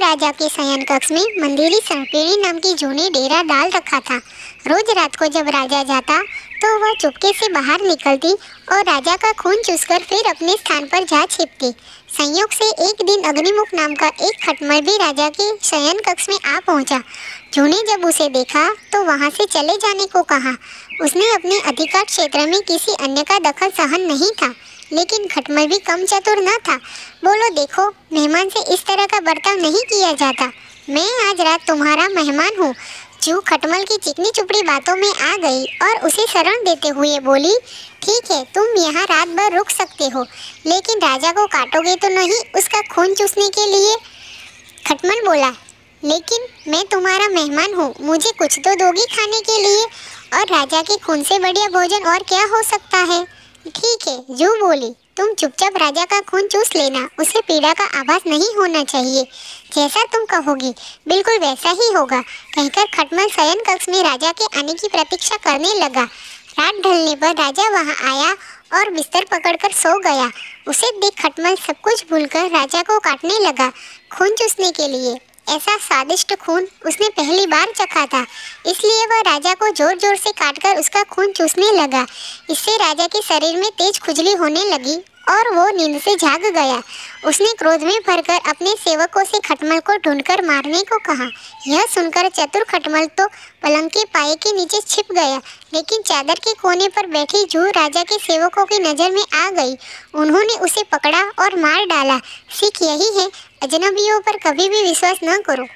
राजा के शयन कक्ष में मंदिरी सर्पिणी नाम की जूनी डेरा डाल रखा था। रोज रात को जब राजा जाता तो वह चुपके से बाहर निकलती और राजा का खून चूसकर फिर अपने स्थान पर जा छिपती। संयोग से एक दिन अग्निमुख नाम का एक खटमल भी राजा के शयन कक्ष में आ पहुंचा। जू ने जब उसे देखा तो वहां से चले जाने को कहा। उसने अपने अधिकार क्षेत्र में किसी अन्य का दखल सहन नहीं था, लेकिन खटमल भी कम चतुर न था। बोलो, देखो, मेहमान से इस तरह का बर्ताव नहीं किया जाता। मैं आज रात तुम्हारा मेहमान हूँ। जू खटमल की चिकनी चुपड़ी बातों में आ गई और उसे शरण देते हुए बोली, ठीक है, तुम यहाँ रात भर रुक सकते हो, लेकिन राजा को काटोगे तो नहीं उसका खून चूसने के लिए? खटमल बोला, लेकिन मैं तुम्हारा मेहमान हूँ, मुझे कुछ तो दोगी खाने के लिए, और राजा के खून से बढ़िया भोजन और क्या हो सकता है? ठीक है, जू बोली, तुम चुपचाप राजा का खून चूस लेना, उसे पीड़ा का आभास नहीं होना चाहिए। जैसा तुम कहोगी बिल्कुल वैसा ही होगा। कहकर खटमल शयन कक्ष में राजा के आने की प्रतीक्षा करने लगा। रात ढलने पर राजा वहां आया और बिस्तर पकड़कर सो गया। उसे देख खटमल सब कुछ भूलकर राजा को काटने लगा, खून चूसने के लिए। ऐसा स्वादिष्ट खून उसने पहली बार चखा था, इसलिए वह राजा को जोर जोर से काटकर उसका खून चूसने लगा। इससे राजा के शरीर में तेज खुजली होने लगी और वो नींद से जाग गया। उसने क्रोध में भरकर अपने सेवकों से खटमल को ढूंढकर मारने को कहा। यह सुनकर चतुर खटमल तो पलंग के पाए के नीचे छिप गया, लेकिन चादर के कोने पर बैठी जू राजा के सेवकों की नज़र में आ गई। उन्होंने उसे पकड़ा और मार डाला। सीख यही है, अजनबियों पर कभी भी विश्वास न करो।